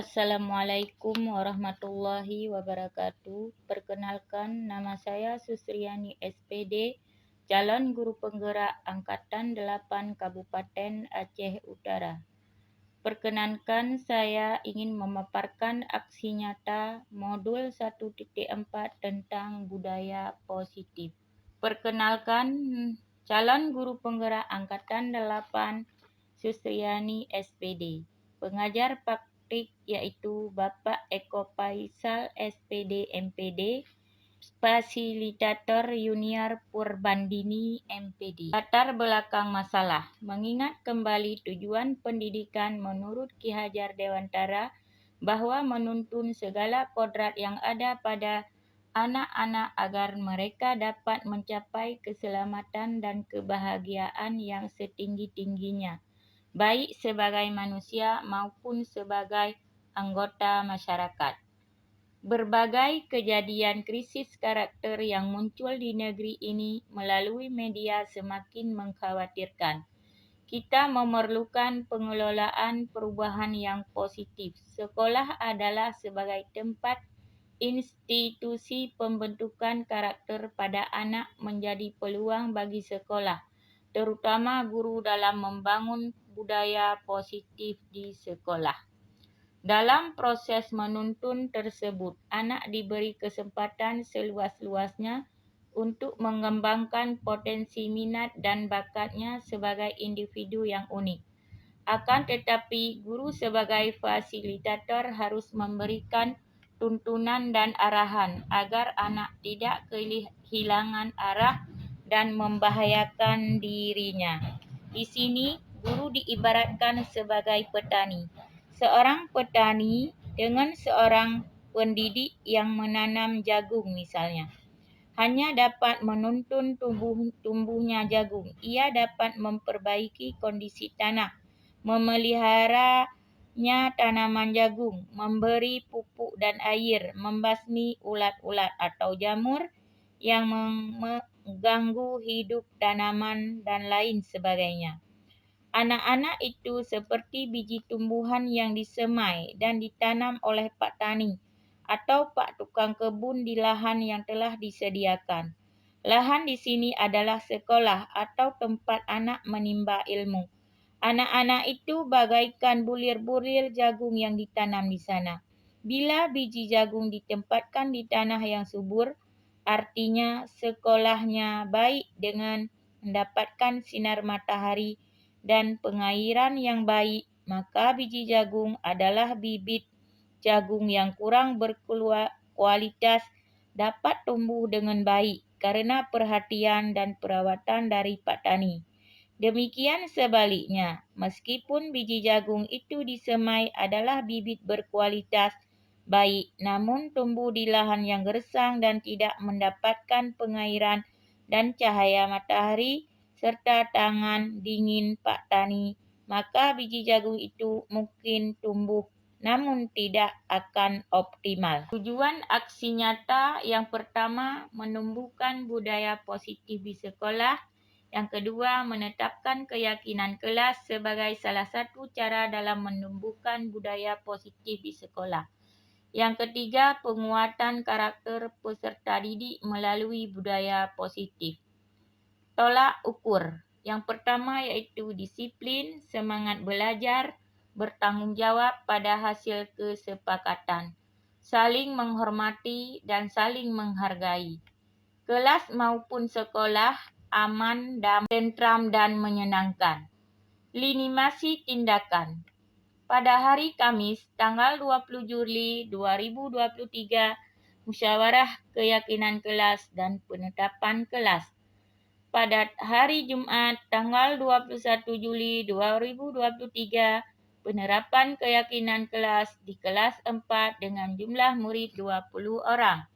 Assalamualaikum warahmatullahi wabarakatuh. Perkenalkan, nama saya Susriani SPD, calon guru penggerak Angkatan 8 Kabupaten Aceh Utara. Perkenankan, saya ingin memaparkan aksi nyata modul 1.4 tentang budaya positif. Perkenalkan, calon guru penggerak Angkatan 8 Susriani SPD. Pengajar praktik yaitu Bapak Eko Faisal SPD MPD, fasilitator Yuniar Purbandini MPD. Latar belakang masalah, mengingat kembali tujuan pendidikan menurut Ki Hajar Dewantara bahwa menuntun segala kodrat yang ada pada anak-anak agar mereka dapat mencapai keselamatan dan kebahagiaan yang setinggi-tingginya, baik sebagai manusia maupun sebagai anggota masyarakat. Berbagai kejadian krisis karakter yang muncul di negeri ini melalui media semakin mengkhawatirkan. Kita memerlukan pengelolaan perubahan yang positif. Sekolah adalah sebagai tempat institusi pembentukan karakter pada anak menjadi peluang bagi sekolah, terutama guru dalam membangun budaya positif di sekolah. Dalam proses menuntun tersebut, anak diberi kesempatan seluas-luasnya untuk mengembangkan potensi minat dan bakatnya sebagai individu yang unik. Akan tetapi, guru sebagai fasilitator harus memberikan tuntunan dan arahan agar anak tidak kehilangan arah dan membahayakan dirinya. Di sini, guru diibaratkan sebagai petani. Seorang petani dengan seorang pendidik yang menanam jagung misalnya, hanya dapat menuntun tumbuhnya jagung. Ia dapat memperbaiki kondisi tanah, memeliharanya tanaman jagung, memberi pupuk dan air, membasmi ulat-ulat atau jamur yang mengganggu hidup tanaman, dan lain sebagainya. Anak-anak itu seperti biji tumbuhan yang disemai dan ditanam oleh Pak Tani atau Pak Tukang Kebun di lahan yang telah disediakan. Lahan di sini adalah sekolah atau tempat anak menimba ilmu. Anak-anak itu bagaikan bulir-bulir jagung yang ditanam di sana. Bila biji jagung ditempatkan di tanah yang subur, artinya sekolahnya baik dengan mendapatkan sinar matahari dan pengairan yang baik, maka biji jagung adalah bibit jagung yang kurang berkualitas dapat tumbuh dengan baik karena perhatian dan perawatan dari Pak Tani. Demikian sebaliknya, meskipun biji jagung itu disemai adalah bibit berkualitas baik, namun tumbuh di lahan yang gersang dan tidak mendapatkan pengairan dan cahaya matahari serta tangan dingin Pak Tani, maka biji jagung itu mungkin tumbuh namun tidak akan optimal. Tujuan aksi nyata yang pertama, menumbuhkan budaya positif di sekolah. Yang kedua, menetapkan keyakinan kelas sebagai salah satu cara dalam menumbuhkan budaya positif di sekolah. Yang ketiga, penguatan karakter peserta didik melalui budaya positif. Tolak ukur. Yang pertama yaitu disiplin, semangat belajar, bertanggung jawab pada hasil kesepakatan, saling menghormati dan saling menghargai. Kelas maupun sekolah aman, tentram dan menyenangkan. Linimasi tindakan. Pada hari Kamis, tanggal 20 Juli 2023, musyawarah keyakinan kelas dan penetapan kelas. Pada hari Jumat, tanggal 21 Juli 2023, penerapan keyakinan kelas di kelas 4 dengan jumlah murid 20 orang.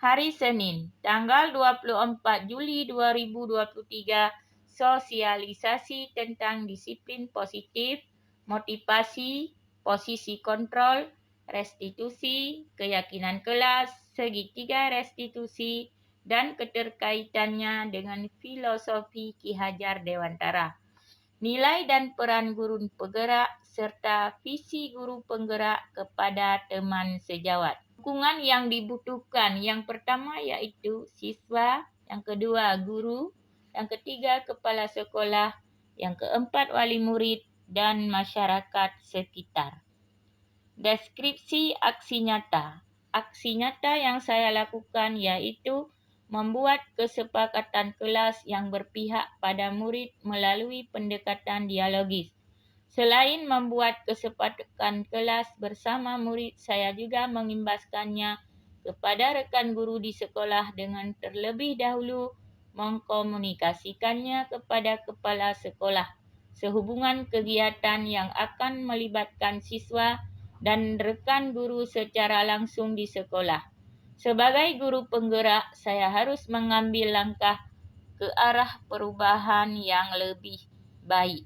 Hari Senin, tanggal 24 Juli 2023, sosialisasi tentang disiplin positif, motivasi, posisi kontrol, restitusi, keyakinan kelas, segitiga restitusi, dan keterkaitannya dengan filosofi Ki Hajar Dewantara. nilai dan peran guru penggerak, serta visi guru penggerak kepada teman sejawat. Dukungan yang dibutuhkan, yang pertama iaitu siswa, yang kedua guru, yang ketiga kepala sekolah, yang keempat wali murid dan masyarakat sekitar. Deskripsi aksi nyata. Aksi nyata yang saya lakukan yaitu membuat kesepakatan kelas yang berpihak pada murid melalui pendekatan dialogis. Selain membuat kesepakatan kelas bersama murid, saya juga mengimbaskannya kepada rekan guru di sekolah dengan terlebih dahulu mengkomunikasikannya kepada kepala sekolah sehubungan kegiatan yang akan melibatkan siswa dan rekan guru secara langsung di sekolah. Sebagai guru penggerak, saya harus mengambil langkah ke arah perubahan yang lebih baik.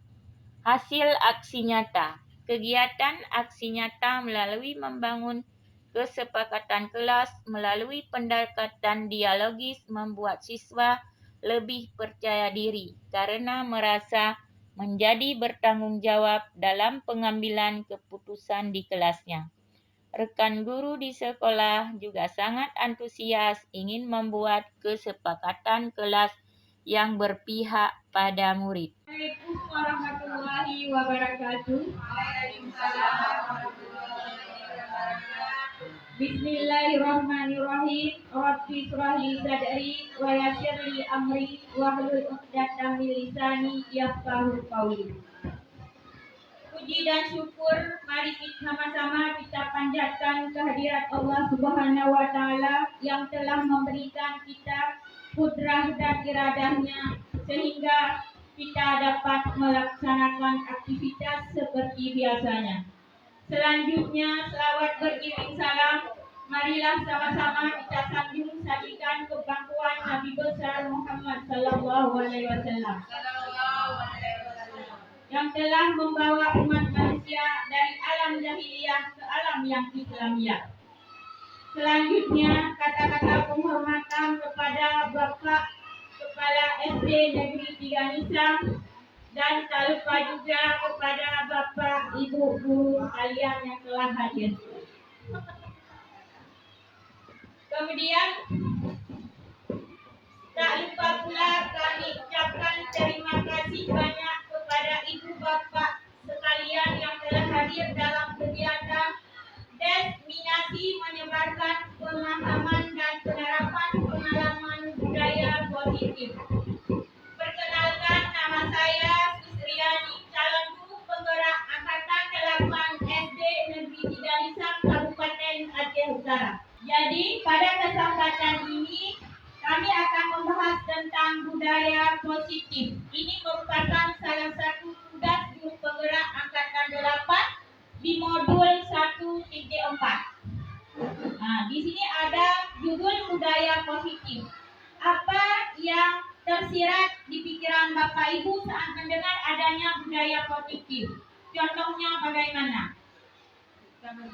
Hasil aksi nyata. Kegiatan aksi nyata melalui membangun kesepakatan kelas melalui pendekatan dialogis membuat siswa lebih percaya diri karena merasa menjadi bertanggung jawab dalam pengambilan keputusan di kelasnya. Rekan guru di sekolah juga sangat antusias ingin membuat kesepakatan kelas yang berpihak pada murid. Assalamualaikum warahmatullahi wabarakatuh. Bismillahirrahmanirrahim. Rabbi shrah li sadri wa yassir li amri wahlul 'uqdatam min lisani yafqahu qawli. Puji dan syukur mari kita sama-sama kita panjatkan kehadirat Allah Subhanahu wa taala yang telah memberikan kita kudrah dan iradahnya sehingga kita dapat melaksanakan aktivitas seperti biasanya. Selanjutnya, selawat beriring salam, marilah sama-sama kita sanjung sajikan kebangkuan Nabi besar Muhammad sallallahu alaihi wasallam yang telah membawa umat manusia dari alam jahiliyah ke alam yang Islamiyah. Selanjutnya, kata-kata penghormatan kepada Bapak Kepala SD Negeri 3 Nisa dan tak lupa juga kepada Bapak Ibu guru sekalian yang telah hadir. Kemudian tak lupa pula kami ucapkan terima kasih banyak kepada Ibu Bapak sekalian yang telah hadir dalam kegiatan destinasi menyebarkan pemahaman dan penerapan pengalaman budaya positif. Perkenalkan, nama saya Susriani, calon guru penggerak angkatan 8 SD Negeri 3 Nisa, Kabupaten Aceh Utara. Jadi, pada kesempatan ini kami akan membahas tentang budaya positif. Ini merupakan salah satu tugas guru penggerak angkatan 8 di modul 1.4. Nah, di sini ada judul budaya positif. Apa yang tersirat di pikiran Bapak Ibu saat mendengar adanya budaya positif? Contohnya bagaimana?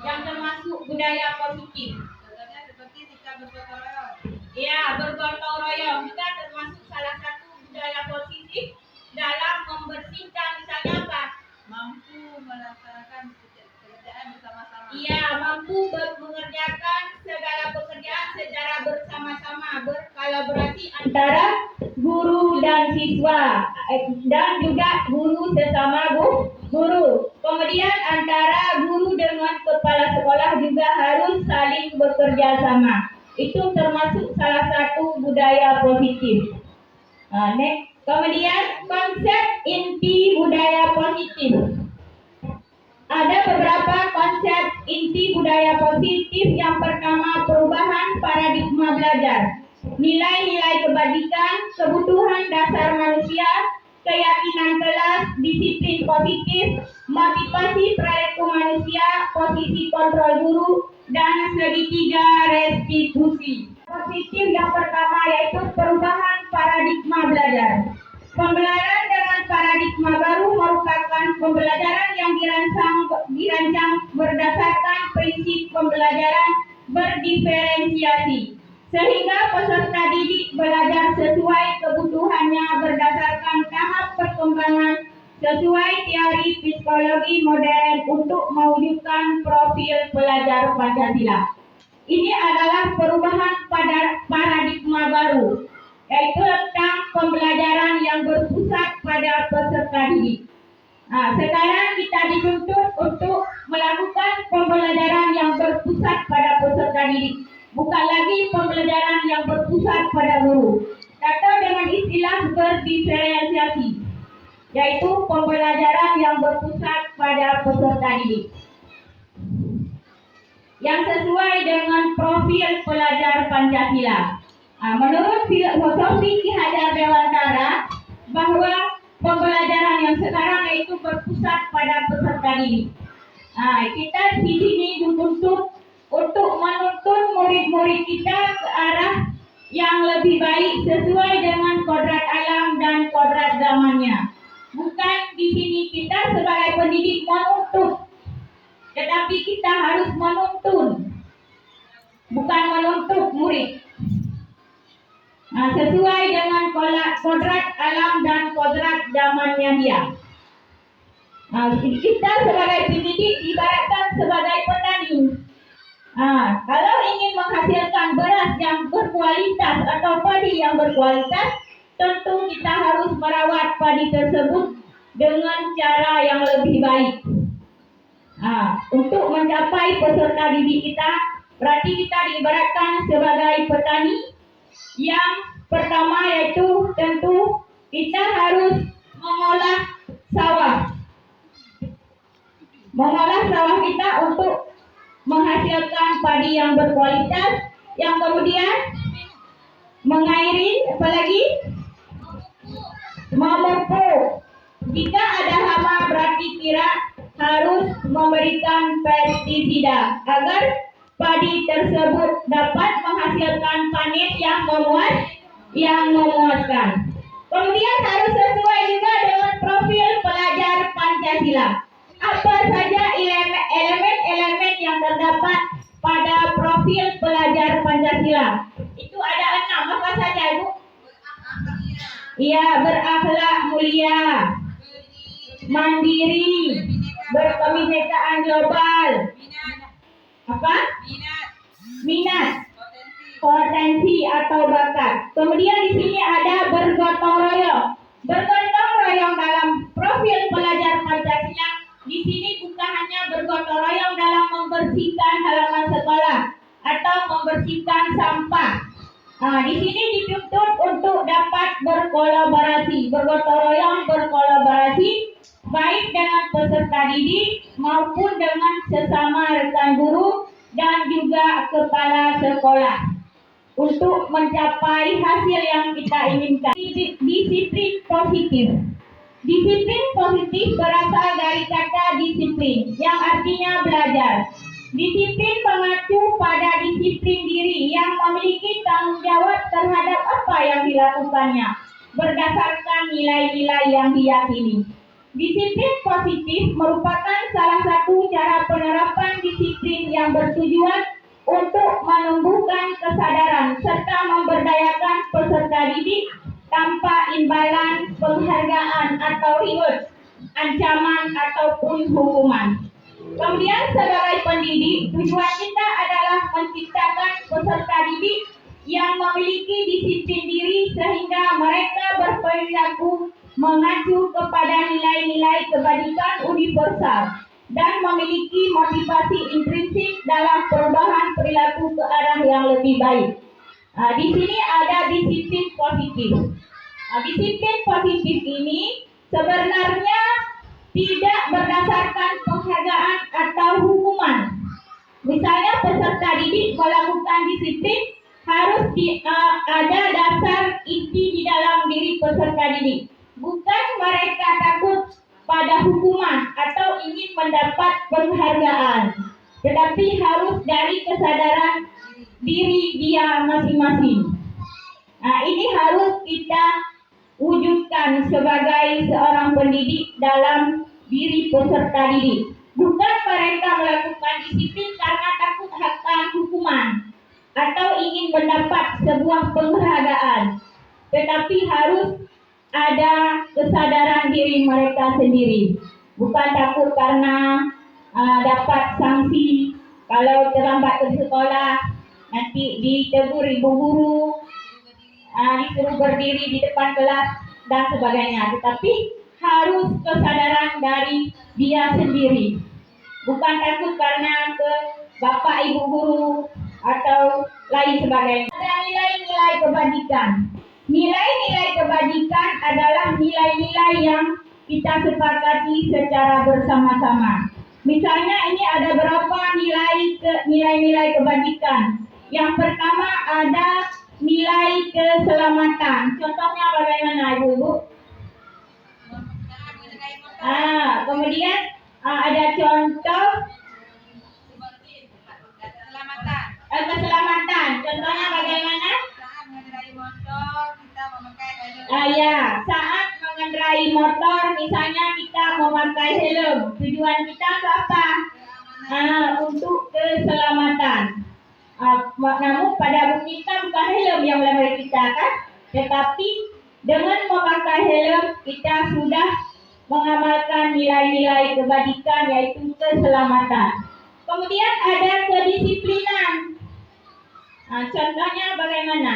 Yang termasuk budaya positif. Contohnya seperti sikap bergotong royong. Ya, bergotong royong juga termasuk salah satu budaya positif dalam membersihkan, misalnya apa? Mampu melaksanakan pekerjaan bersama-sama. Iya, mampu mengerjakan segala pekerjaan secara bersama-sama, berkolaborasi antara guru dan siswa dan juga guru sesama guru. Kemudian antara guru dengan kepala sekolah juga harus saling bekerja sama. Itu termasuk salah satu budaya positif. Kemudian konsep inti budaya positif. Ada beberapa konsep inti budaya positif. Yang pertama, perubahan paradigma belajar. Nilai-nilai kebajikan, kebutuhan dasar manusia, keyakinan kelas, disiplin positif, motivasi perilaku manusia, posisi kontrol guru, dan segitiga restitusi. Positif yang pertama yaitu perubahan paradigma belajar. Pembelajaran dengan paradigma baru merupakan pembelajaran yang dirancang berdasarkan prinsip pembelajaran berdiferensiasi, sehingga peserta didik belajar sesuai kebutuhannya berdasarkan tahap perkembangan sesuai teori psikologi modern untuk mewujudkan profil pelajar Pancasila. Ini adalah perubahan pada paradigma baru, yaitu tentang pembelajaran yang berpusat pada peserta didik. Sekarang kita dituntut untuk melakukan pembelajaran yang berpusat pada peserta didik, bukan lagi pembelajaran yang berpusat pada guru, atau dengan istilah berdiferensiasi, yaitu pembelajaran yang berpusat pada peserta didik yang sesuai dengan profil pelajar Pancasila. Menurut filosofi Ki Hajar Dewantara, bahwa pembelajaran yang sekarang itu berpusat pada peserta didik. Kita di sini dituntut untuk menuntun murid-murid kita ke arah yang lebih baik sesuai dengan kodrat alam dan kodrat zamannya. Bukan di sini kita sebagai pendidik menuntut, tetapi kita harus menuntun, bukan menuntut murid. Sesuai dengan kodrat alam dan kodrat zamannya dia. Kita sebagai pendidik ibaratkan sebagai petani. Kalau ingin menghasilkan beras yang berkualitas atau padi yang berkualitas, tentu kita harus merawat padi tersebut dengan cara yang lebih baik. Untuk mencapai peserta didik kita, berarti kita diibaratkan sebagai petani. Yang pertama yaitu tentu kita harus mengolah sawah kita untuk menghasilkan padi yang berkualitas. Yang kemudian mengairi, apalagi memupuk. Jika ada hama berarti kita harus memberikan pestisida agar padi tersebut dapat menghasilkan panen yang memuaskan. Kemudian harus sesuai juga dengan profil pelajar Pancasila. Apa saja elemen-elemen yang terdapat pada profil pelajar Pancasila? Itu ada 6. Apa saja, Ibu? Iya, berakhlak mulia, mandiri, berkebinekaan global, minat, potensi atau bakat. Kemudian di sini ada bergotong royong. Bergotong royong dalam profil pelajar Pancasila di sini bukan hanya bergotong royong dalam membersihkan halaman sekolah atau membersihkan sampah. Di sini dituntut untuk dapat berkolaborasi, bergotong royong, berkolaborasi baik dengan peserta didik maupun dengan sesama rekan guru dan juga kepala sekolah untuk mencapai hasil yang kita inginkan. Disiplin positif. Disiplin positif berasal dari kata disiplin yang artinya belajar. Disiplin mengacu pada disiplin diri yang memiliki tanggung jawab terhadap apa yang dilakukannya berdasarkan nilai-nilai yang diyakini. Disiplin positif merupakan salah satu cara penerapan disiplin yang bertujuan untuk menumbuhkan kesadaran serta memberdayakan peserta didik tanpa imbalan, penghargaan atau reward, ancaman ataupun hukuman. Kemudian sebagai pendidik, tujuan kita adalah menciptakan peserta didik yang memiliki disiplin diri sehingga mereka berperilaku mengacu kepada nilai-nilai kebajikan universal dan memiliki motivasi intrinsik dalam perubahan perilaku ke arah yang lebih baik. Di sini ada disiplin positif. Disiplin positif ini sebenarnya tidak berdasarkan penghargaan atau hukuman. Misalnya peserta didik melakukan disiplin harus ada dasar inti di dalam diri peserta didik. Bukan mereka takut pada hukuman atau ingin mendapat penghargaan, tetapi harus dari kesadaran diri dia masing-masing. Ini harus kita wujudkan sebagai seorang pendidik dalam diri peserta didik. Bukan mereka melakukan disiplin karena takut akan hukuman atau ingin mendapat sebuah penghargaan, tetapi harus ada kesadaran diri mereka sendiri. Bukan takut karena dapat sanksi kalau terlambat ke sekolah, nanti ditegur ibu guru, disuruh berdiri di depan kelas dan sebagainya. Tetapi harus kesadaran dari dia sendiri. Bukan takut karena ke bapak ibu guru atau lain sebagainya. Ada nilai-nilai kebajikan. Nilai-nilai kebajikan adalah nilai-nilai yang kita sepakati secara bersama-sama. Misalnya ini ada berapa nilai-nilai kebajikan. Yang pertama ada nilai keselamatan. Contohnya bagaimana Ibu-ibu? Kemudian ada contoh keselamatan. Contohnya bagaimana? Saat mengendarai motor, kita memakai helm. Saat mengendarai motor, misalnya kita memakai helm. Tujuan kita apa? Untuk keselamatan. Namun pada bukti kita bukan helm yang melanggar kita kan? Tetapi dengan memakai helm kita sudah mengamalkan nilai-nilai kebajikan yaitu keselamatan. Kemudian ada kedisiplinan. Contohnya bagaimana?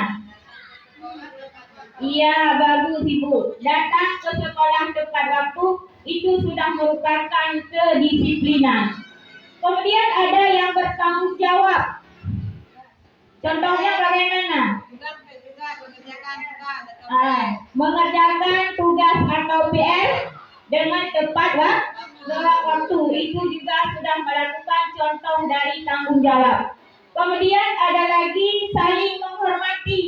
Iya, bagus Ibu. Datang ke sekolah tepat waktu itu sudah merupakan kedisiplinan. Kemudian ada yang bertanggung jawab. Contohnya bagaimana? Mengerjakan tugas atau PR dengan tepat waktu. Itu juga sudah melakukan contoh dari tanggung jawab. Kemudian ada lagi saling menghormati.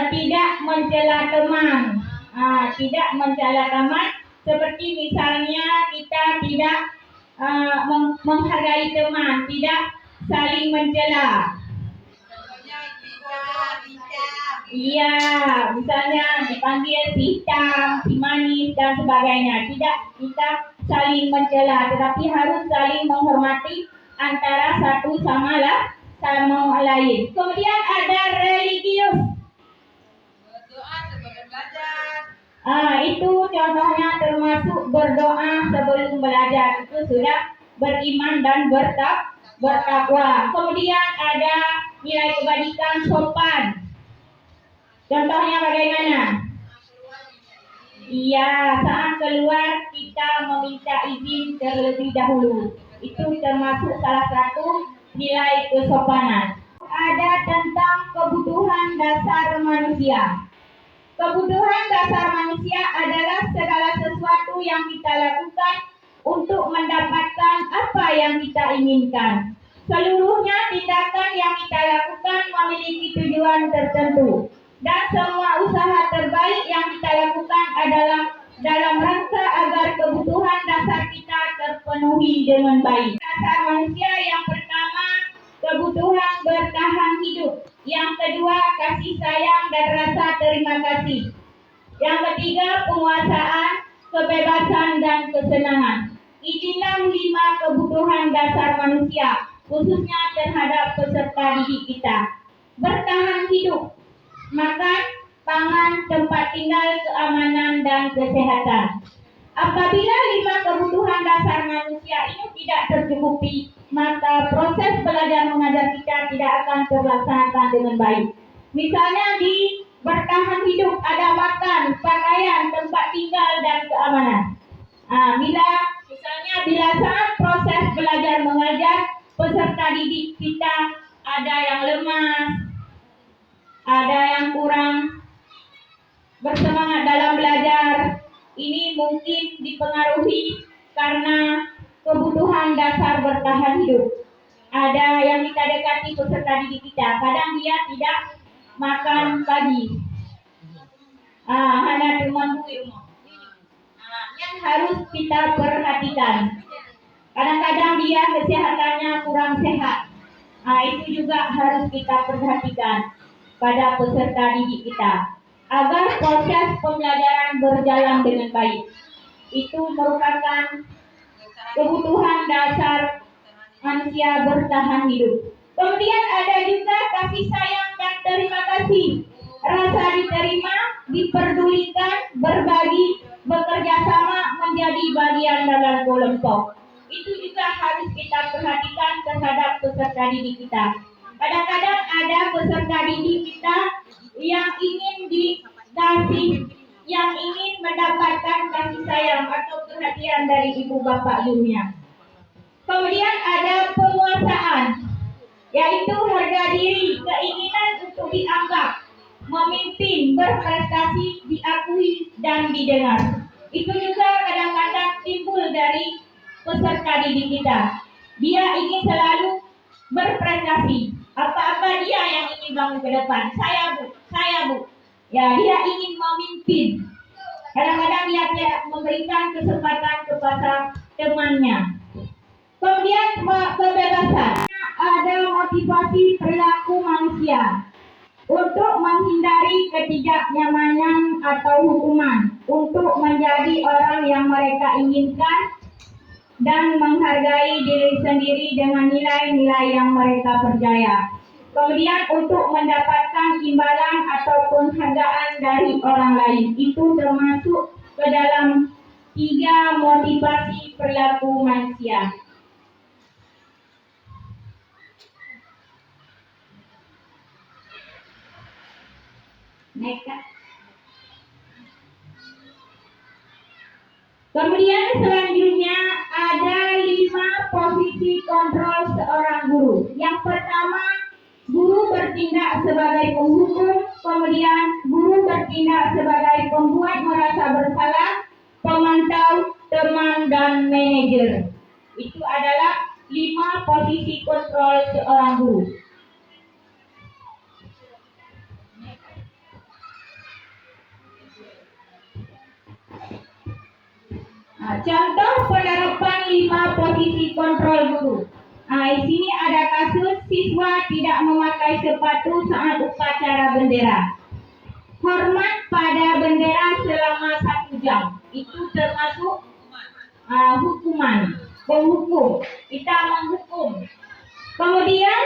Tidak mencela teman. Tidak mencela teman. Seperti misalnya kita tidak menghargai teman, tidak saling mencela. Iya, misalnya dipanggil si hitam, si manis dan sebagainya. Tidak kita saling mencela, tetapi harus saling menghormati antara satu sama lain. Kemudian ada religius. Berdoa sebelum belajar. Itu contohnya termasuk berdoa sebelum belajar. Itu sudah beriman dan bertakwa. Kemudian ada nilai kebajikan sopan. Contohnya bagaimana? Iya, saat keluar kita meminta izin terlebih dahulu. Itu termasuk salah satu nilai kesopanan. Ada tentang kebutuhan dasar manusia. Kebutuhan dasar manusia adalah segala sesuatu yang kita lakukan untuk mendapatkan apa yang kita inginkan. Seluruhnya tindakan yang kita lakukan memiliki tujuan tertentu. Dan semua usaha terbaik yang kita lakukan adalah dalam rangka agar kebutuhan dasar kita terpenuhi dengan baik. Dasar manusia yang pertama, kebutuhan bertahan hidup. Yang kedua, kasih sayang dan rasa terima kasih. Yang ketiga, penguasaan, kebebasan dan kesenangan. Inilah 5 kebutuhan dasar manusia, khususnya terhadap peserta didik kita. Bertahan hidup. Makan, pangan, tempat tinggal, keamanan, dan kesehatan. Apabila 5 kebutuhan dasar manusia ini tidak tercukupi, maka proses belajar mengajar kita tidak akan terlaksanakan dengan baik. Misalnya di bertahan hidup ada makan, pakaian, tempat tinggal, dan keamanan. Bila saat proses belajar mengajar, peserta didik kita ada yang lemah, ada yang kurang bersemangat dalam belajar, ini mungkin dipengaruhi karena kebutuhan dasar bertahan hidup. Ada yang kita dekati peserta didik kita, kadang dia tidak makan pagi. Hanya cuma yang harus kita perhatikan. Kadang-kadang dia kesehatannya kurang sehat. Itu juga harus kita perhatikan pada peserta didik kita agar proses pembelajaran berjalan dengan baik. Itu merupakan kebutuhan dasar manusia bertahan hidup. Kemudian ada juga kasih sayang dan terima kasih. rasa diterima, diperdulikan, berbagi, bekerja sama, menjadi bagian dalam kelompok. Itu juga harus kita perhatikan terhadap peserta didik kita. Kadang-kadang ada peserta didik kita yang ingin dikasih, yang ingin mendapatkan kasih sayang atau perhatian dari ibu bapak gurunya. Kemudian ada penguasaan, yaitu harga diri, keinginan untuk dianggap, memimpin, berprestasi, diakui, dan didengar. Itu juga kadang-kadang timbul dari peserta didik kita. Dia ingin selalu berprestasi. Apa-apa dia yang ingin bangun ke depan. Saya bu. Ya, dia ingin memimpin. Kadang-kadang dia tidak memberikan kesempatan kepada temannya. Kemudian kebebasan. Ada motivasi perilaku manusia untuk menghindari ketidaknyamanan atau hukuman, untuk menjadi orang yang mereka inginkan dan menghargai diri sendiri dengan nilai-nilai yang mereka percaya. Kemudian untuk mendapatkan imbalan atau penghargaan dari orang lain, itu termasuk ke dalam 3 motivasi perilaku manusia. Next. Kemudian selanjutnya ada 5 posisi kontrol seorang guru. Yang pertama, guru bertindak sebagai penghukum, kemudian guru bertindak sebagai pembuat merasa bersalah, pemantau, teman, dan manajer. Itu adalah 5 posisi kontrol seorang guru. Contoh penerapan 5 posisi kontrol guru. Di sini ada kasus siswa tidak memakai sepatu saat upacara bendera. Hormat pada bendera selama 1 jam. Itu termasuk hukuman. Penghukum. Kita menghukum. Kemudian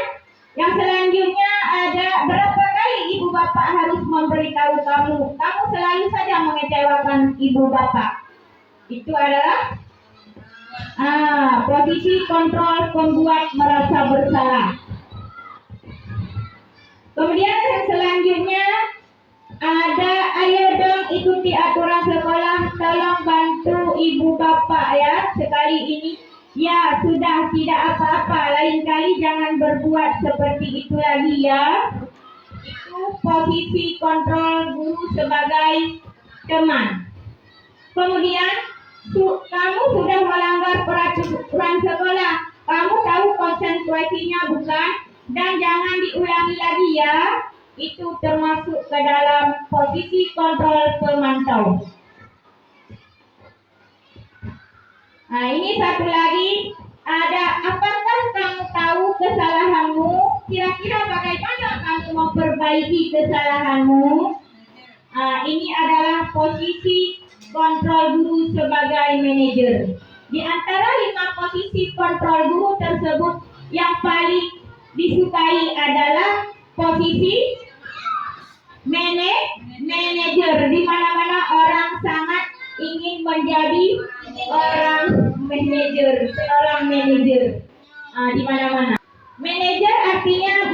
yang selanjutnya ada berapa kali ibu bapak harus memberitahu kamu. Kamu selalu saja mengecewakan ibu bapak. Itu adalah posisi kontrol pembuat merasa bersalah. Kemudian yang selanjutnya ada ayo dong ikuti aturan sekolah, tolong bantu ibu bapak ya sekali ini. Ya sudah tidak apa-apa, lain kali jangan berbuat seperti itu lagi ya. Itu posisi kontrol guru sebagai teman. Kemudian kamu sudah melanggar peraturan sekolah, kamu tahu konsekuensinya bukan? Dan jangan diulangi lagi ya. Itu termasuk ke dalam posisi kontrol pemantau. Ini satu lagi, ada apakah kamu tahu kesalahanmu? Kira-kira bagaimana kamu memperbaiki kesalahanmu? Ini adalah posisi kontrol guru sebagai manajer. Di antara 5 posisi kontrol guru tersebut, yang paling disukai adalah posisi manajer. Di mana-mana orang sangat ingin menjadi orang manajer, seorang manajer. Di mana-mana. Manajer artinya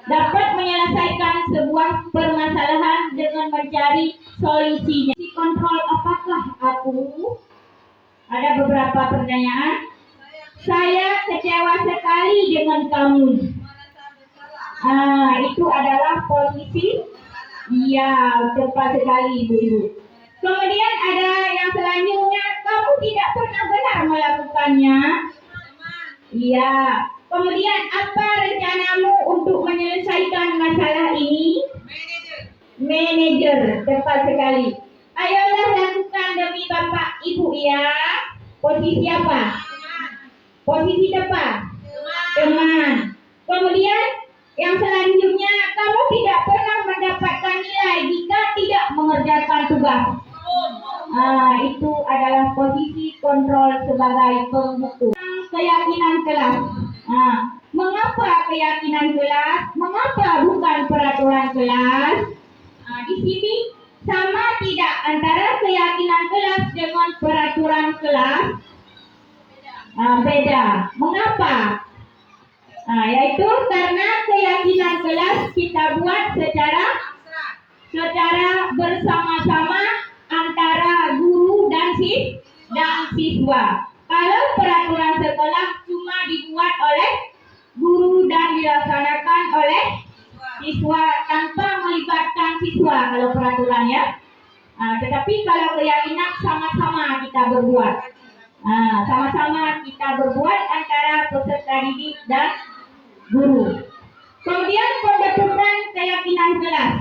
dapat menyelesaikan sebuah permasalahan dengan mencari solusinya. Si kontrol apakah aku? Ada beberapa pertanyaan. Saya kecewa sekali dengan kamu. Itu adalah posisi. Iya, tepat sekali ibu-ibu. Kemudian ada yang selanjutnya, kamu tidak pernah benar melakukannya. Iya. Kemudian apa rencanamu untuk menyelesaikan masalah ini? Manajer, tepat sekali. Ayolah lakukan demi bapak ibu ya. Posisi apa? Posisi tepat. Teman. Kemudian yang selanjutnya, kamu tidak pernah mendapatkan nilai jika tidak mengerjakan tugas. Itu adalah posisi kontrol sebagai penghukum. Keyakinan kelas. Mengapa keyakinan kelas? Mengapa bukan peraturan kelas? Di sini sama tidak antara keyakinan kelas dengan peraturan kelas? Beda. Mengapa? Yaitu karena keyakinan kelas kita buat secara bersama-sama antara guru dan siswa. Kalau peraturan sekolah cuma dibuat oleh guru dan dilaksanakan oleh siswa tanpa melibatkan siswa kalau peraturannya. Tetapi kalau keyakinan sama-sama kita berbuat. Sama-sama kita berbuat antara peserta didik dan guru. Kemudian pembentukan keyakinan kelas.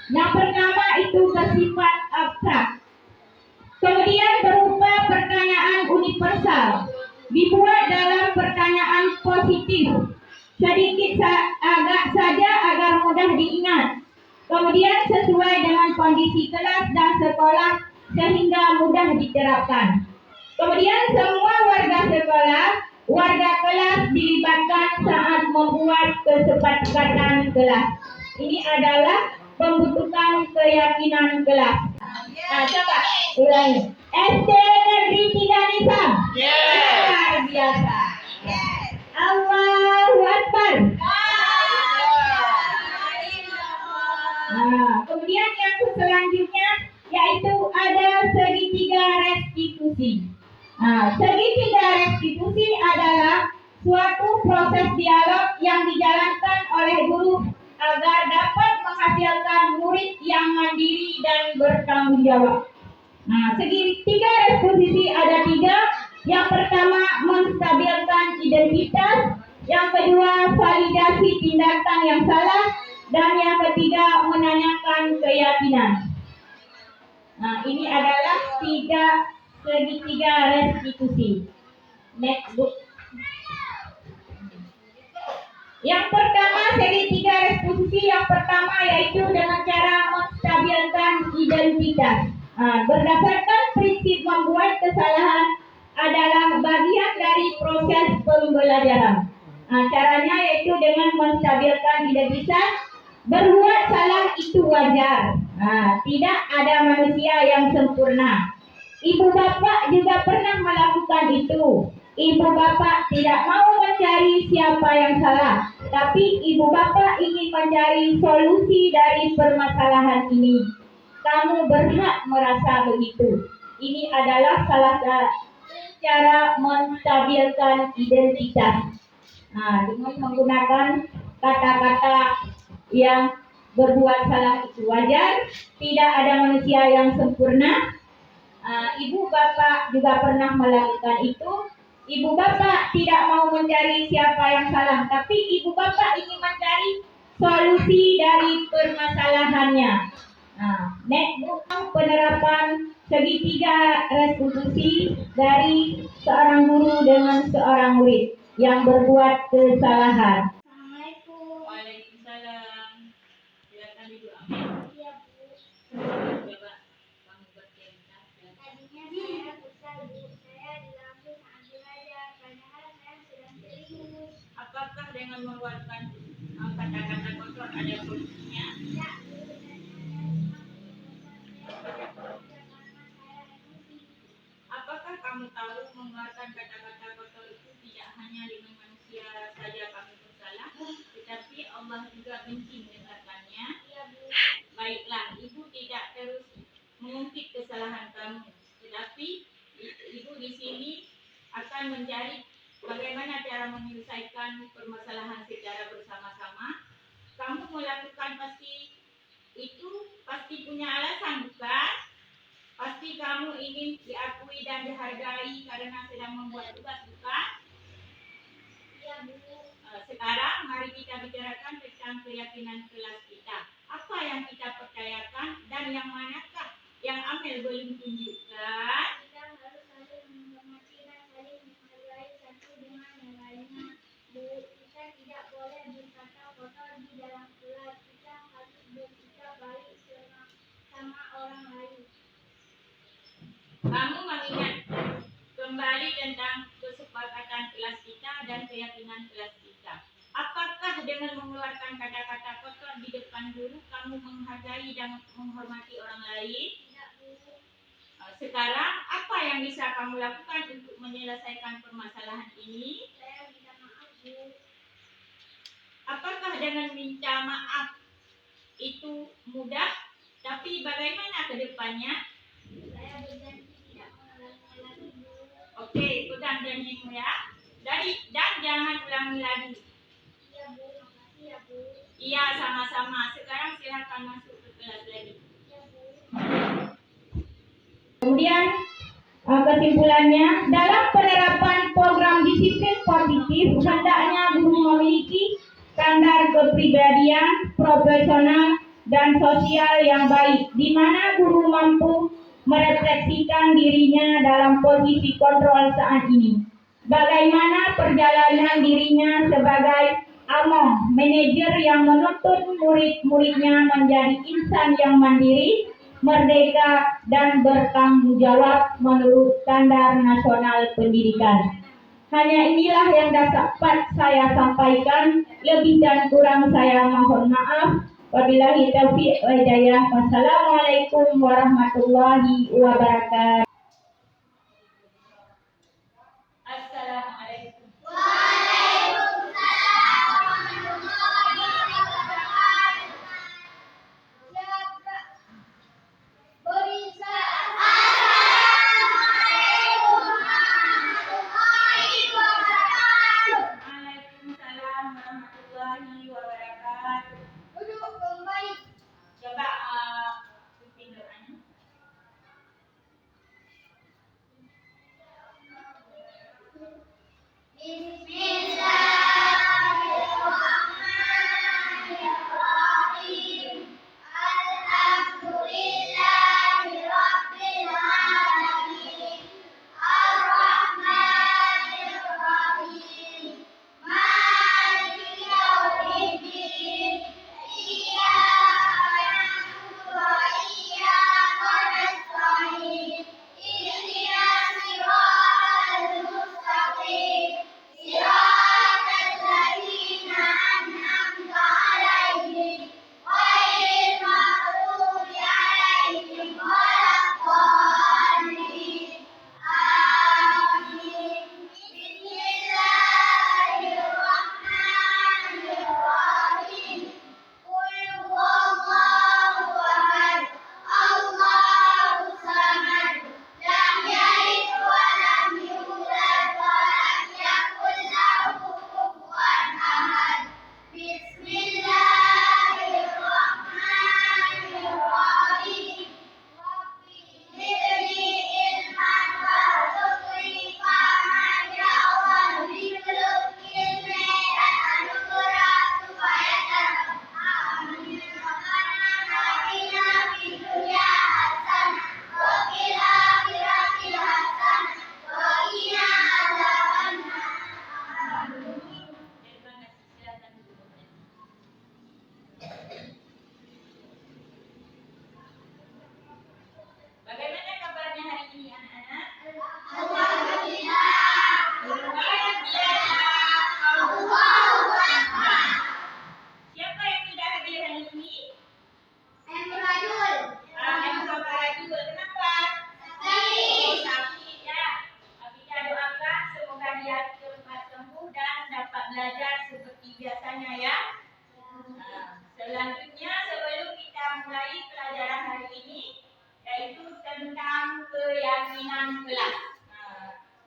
Yang pertama itu bersifat abstrak. Kemudian berupa pertanyaan universal. Dibuat dalam pertanyaan positif. Sedikit agak saja agar mudah diingat. Kemudian sesuai dengan kondisi kelas dan sekolah sehingga mudah diterapkan. Kemudian semua warga sekolah, warga kelas dilibatkan saat membuat kesepakatan kelas. Ini adalah pembentukan keyakinan kelas. Coba ulangi. SD Negeri 3 Nisam. Luar biasa. Allahu Akbar. Kemudian yang selanjutnya yaitu ada segitiga restitusi. Segitiga restitusi adalah suatu proses dialog yang dijalankan oleh guru agar dapat menghasilkan murid yang mandiri dan bertanggung jawab. Segitiga restitusi ada 3. Yang pertama menstabilkan identitas, yang kedua validasi tindakan yang salah, dan yang ketiga menanyakan keyakinan. Ini adalah segitiga restitusi. Next book. Yang pertama segitiga restitusi yang pertama yaitu dengan cara menstabilkan identitas. Berdasarkan prinsip membuat kesalahan adalah bagian dari proses pembelajaran. Caranya yaitu dengan menstabilkan identitas. Berbuat salah itu wajar. Tidak ada manusia yang sempurna. Ibu bapak juga pernah melakukan itu. Ibu bapak tidak mau mencari siapa yang salah, tapi ibu bapak ingin mencari solusi dari permasalahan ini. Kamu berhak merasa begitu. Ini adalah salah satu cara menstabilkan identitas. Dengan menggunakan kata-kata yang berbuat salah itu wajar, tidak ada manusia yang sempurna. Ibu bapak juga pernah melakukan itu. Ibu bapak tidak mau mencari siapa yang salah, tapi ibu bapak ingin mencari solusi dari permasalahannya. Next, penerapan segitiga restitusi dari seorang guru dengan seorang murid yang berbuat kesalahan. Waalaikumsalam. Silakan Ibu Amin. Iya, Bu. Coba kamu bercerita. Tadinya saya kesal, Bu. Saya dilangsung ambil aja, padahal saya sudah serius. Apakah dengan mengeluarkan kata-kata kotor ada solusinya? Ya, Bu. Dan saya cuma karena saya emosi. Apakah kamu tahu mengeluarkan kata-kata kotor itu tidak hanya dengan manusia saja kamu bersalah, tetapi Allah juga benci mendengarkannya? Iya, Bu. Baiklah, Ibu tidak terus mengungkit kesalahan kamu, tetapi Ibu di sini akan mencari bagaimana cara menyelesaikan permasalahan secara bersama-sama. Kamu melakukan pasti punya alasan, bukan? Pasti kamu ingin diakui dan dihargai karena sedang membuat tugas, bukan? Iya, Bu. Sekarang mari kita bicarakan tentang keyakinan kelas kita. Apa yang kita percayakan dan yang manakah yang Amel belum tunjukkan? Kita harus saling menghormati dan saling menghargai satu dengan yang lainnya. Bu, kita tidak boleh berkata kotor di dalam kelas. Kita harus bersikap baik sama orang lain. Kamu mengingat kembali tentang kesepakatan kelas kita dan keyakinan kelas kita. mengucapkan kata-kata kotor di depan guru, kamu menghargai dan menghormati orang lain? Tidak, Bu. Sekarang apa yang bisa kamu lakukan untuk menyelesaikan permasalahan ini? Saya minta maaf, Bu. Apakah dengan minta maaf itu mudah? Tapi bagaimana ke depannya? Saya berjanji tidak mengulanginya lagi, Bu. Oke, pegang janjimu ya. Dan jangan ulangi lagi. Iya, Bu. Makasih ya, Bu. Iya, sama-sama. Sekarang silakan masuk ke kelas lagi. Iya, Bu. Kemudian kesimpulannya, dalam penerapan program disiplin positif, hendaknya guru memiliki standar kepribadian, profesional, dan sosial yang baik, di mana guru mampu merefleksikan dirinya dalam posisi kontrol saat ini. Bagaimana perjalanan dirinya sebagai among manajer yang menuntut murid-muridnya menjadi insan yang mandiri, merdeka, dan bertanggung jawab menurut standar nasional pendidikan. Hanya inilah yang dapat saya sampaikan. Lebih dan kurang saya mohon maaf. Wabillahi taufiq wal hidayah. Wassalamualaikum warahmatullahi wabarakatuh. Assalamualaikum. Waalaikumsalam warahmatullahi wabarakatuh. Coba pimpin doanya. Bagaimana kabarnya hari ini anak-anak? Luar biasa. Siapa yang tidak hadir hari ini? Rajul. Kenapa? Sakit ya. Kita doakan semoga dia cepat sembuh dan dapat belajar seperti biasanya ya. Selanjutnya sebelum kita mulai pelajaran hari ini, yaitu tentang keyakinan kelas.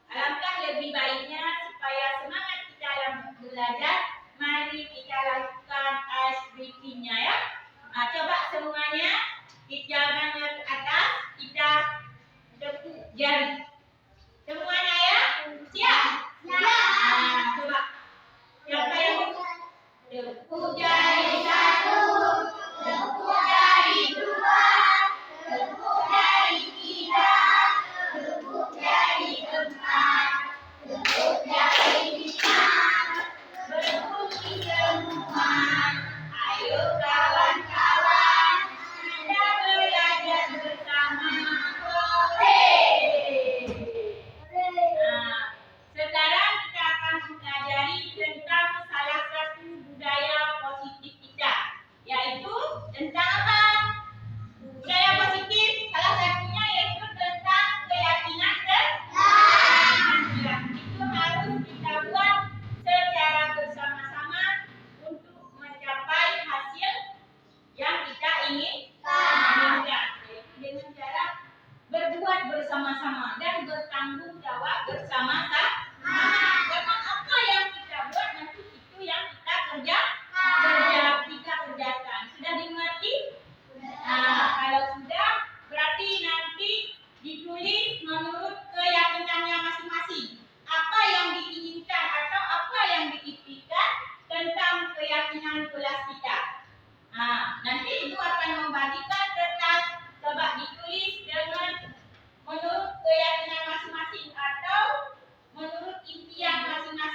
Alangkah lebih baiknya supaya semangat kita dalam belajar, mari kita lakukan ice breaking-nya ya. Coba semuanya, jangan ke atas, kita tepuk jari. Semuanya ya, siap? Coba. Siapa yang tepuk jari satu, tepuk jari dua, tepuk jari tiga, tepuk jari empat, tepuk jari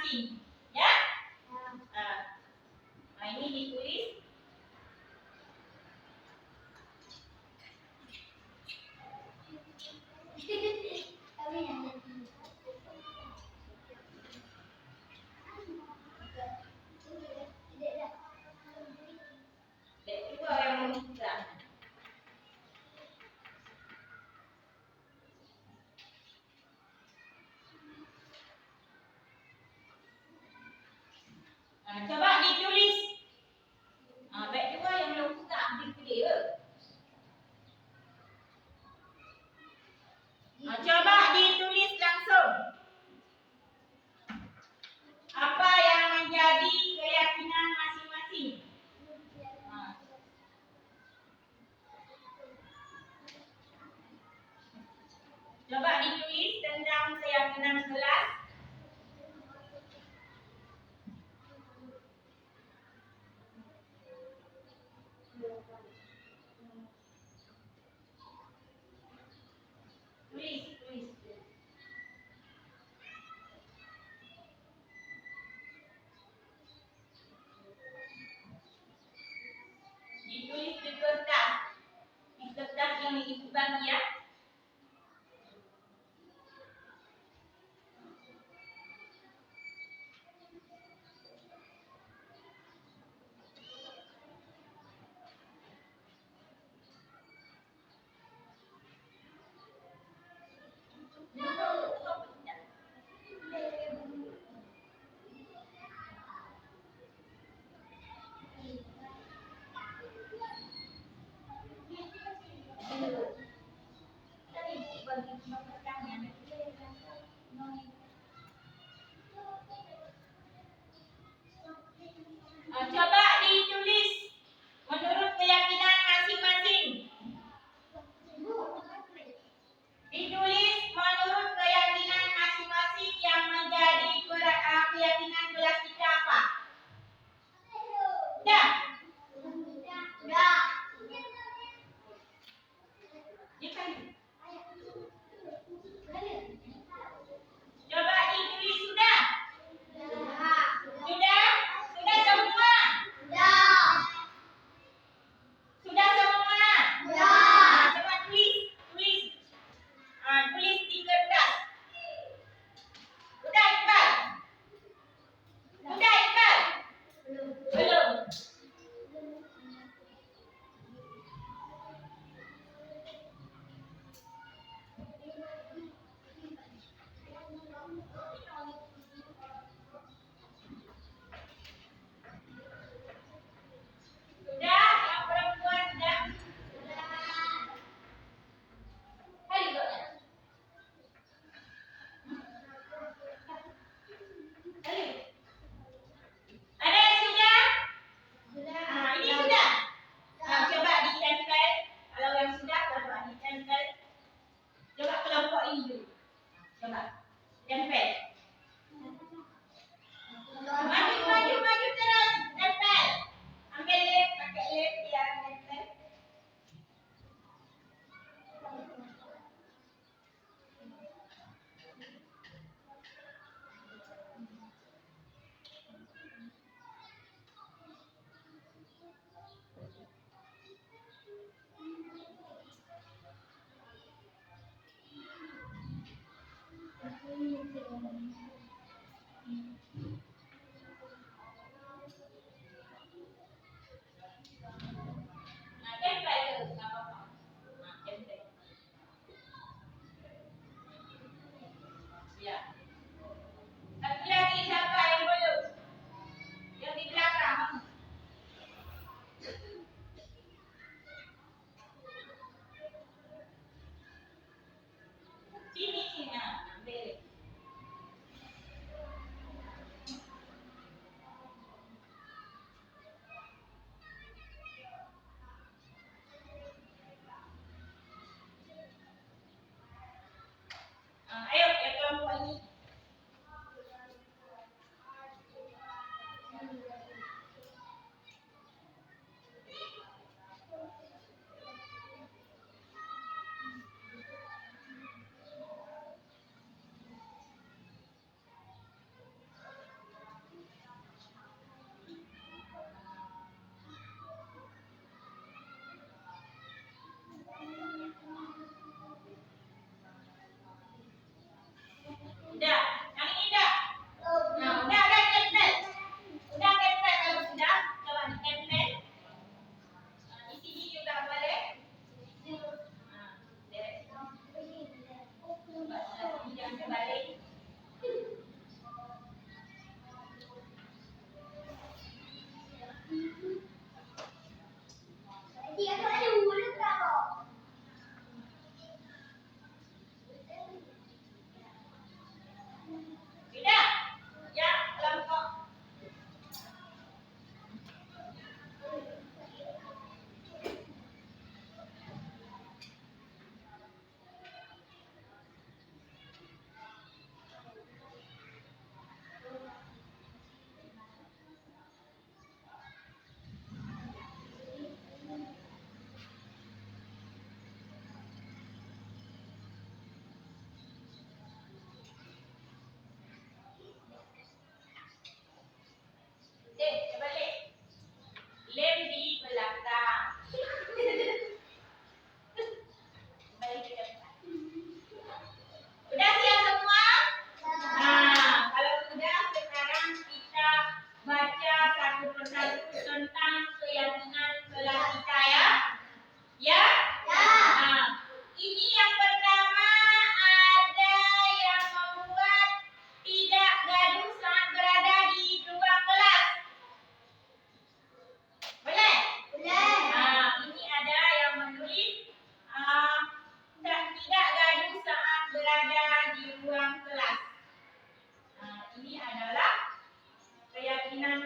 masing-masing. Ya? Nah, ini ditulis. Dek dua yang meminta. Nah, coba ditulis. Nah, baik juga yang belum buka ambil video. Nah, coba ditulis langsung. Apa yang menjadi keyakinan masing-masing? Nah. Coba ditulis tentang keyakinan kelas.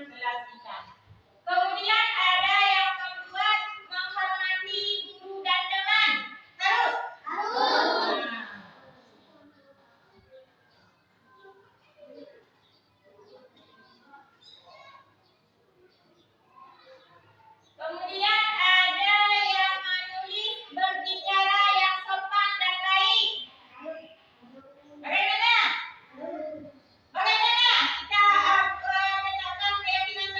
kelas kita. Kemudian ada yang membuat menghormati guru dan teman. Harus. Nah. Kemudian ada yang menulis berbicara yang sopan dan baik. Bagaimana? Bagaimana kita menetapkan keyakinan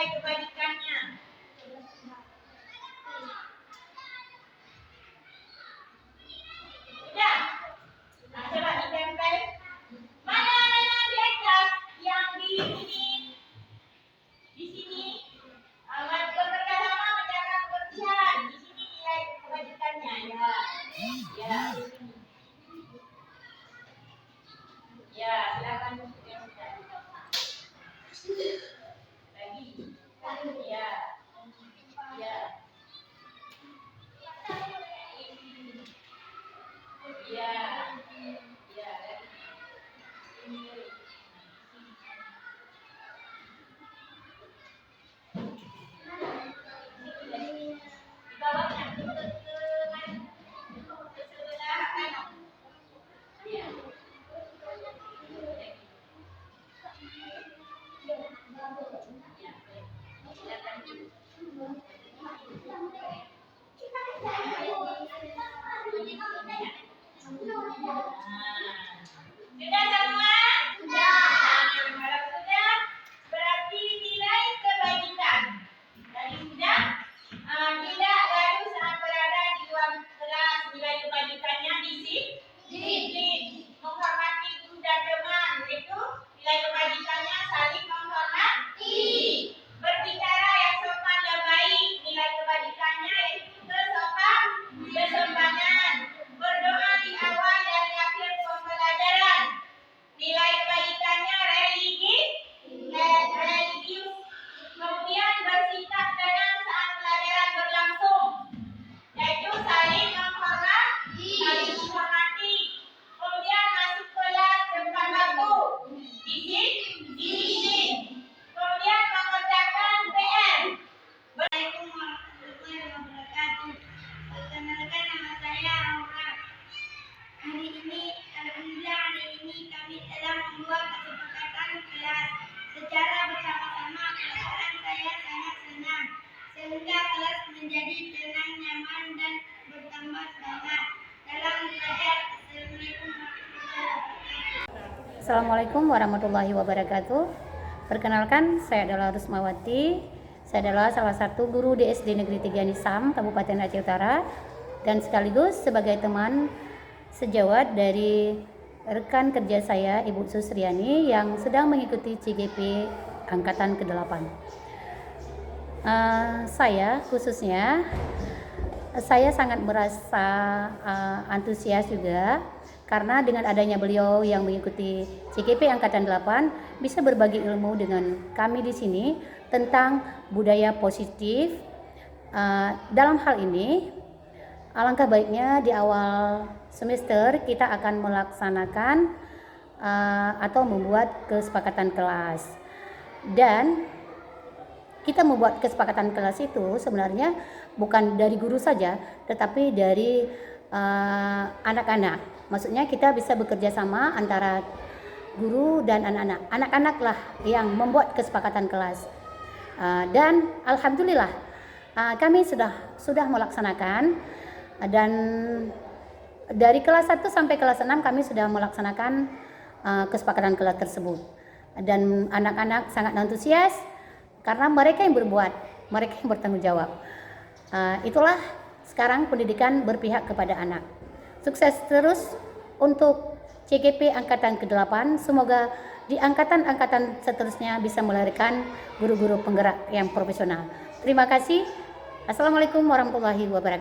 nilai kebajikannya. Sudah? Nah, coba ditempel. Mana di atas yang di sini? Di sini bekerja sama menjaga kebersihan. Di sini nilai kebajikannya ya. Ya, di sini. Ya, silakan dilanjutkan. Lagi. Ya. Ya. Ya. Ya. Di bawahnya ke sebelah kanan. Ya. Sudah semua? Sudah. Kalau sudah, berarti nilai kebajikan. Tadi sudah? Tidak baru saat berada di ruang kelas, nilai kebajikannya di sini. Menghormati guru dan teman, itu nilai kebajikannya saling menghormati. Berbicara yang sopan dan baik, nilai kebajikannya yaitu kesopanan. Berdoa di awal dan di akhir pembelajaran, nilai kebajikannya religius. Kemudian bersikap tenang saat pelajaran berlangsung, yaitu saling menghormati. Kemudian masuk kelas depan waktu, disiplin. Kemudian mengerjakan PR. Assalamualaikum warahmatullahi wabarakatuh. Perkenalkan, nama saya Aura. Alhamdulillah hari ini kami telah membuat kesepakatan kelas secara bersama-sama. Perasaan saya sangat senang sehingga kelas menjadi tenang, nyaman dan bertambah semangat dalam belajar. Assalamualaikum warahmatullahi wabarakatuh. Perkenalkan, saya adalah Rusmawati. Saya adalah salah satu guru di SD Negeri 3 Nisam, Kabupaten Aceh Utara, dan sekaligus sebagai teman sejawat dari rekan kerja saya, Ibu Susriani, yang sedang mengikuti CGP Angkatan ke-8. Saya khususnya, saya sangat merasa antusias juga, karena dengan adanya beliau yang mengikuti CGP Angkatan 8 bisa berbagi ilmu dengan kami di sini tentang budaya positif. Dalam hal ini, alangkah baiknya di awal semester kita akan melaksanakan atau membuat kesepakatan kelas. Dan kita membuat kesepakatan kelas itu sebenarnya bukan dari guru saja, tetapi dari anak-anak. Maksudnya kita bisa bekerja sama antara guru dan anak-anak. Anak-anak lah yang membuat kesepakatan kelas. Dan alhamdulillah kami sudah melaksanakan, dan dari kelas 1 sampai kelas 6 kami sudah melaksanakan kesepakatan kelas tersebut. Dan anak-anak sangat antusias karena mereka yang berbuat, mereka yang bertanggung jawab. Itulah sekarang pendidikan berpihak kepada anak. Sukses terus untuk CGP Angkatan ke-8. Semoga di angkatan-angkatan seterusnya bisa melahirkan guru-guru penggerak yang profesional. Terima kasih. Assalamualaikum warahmatullahi wabarakatuh.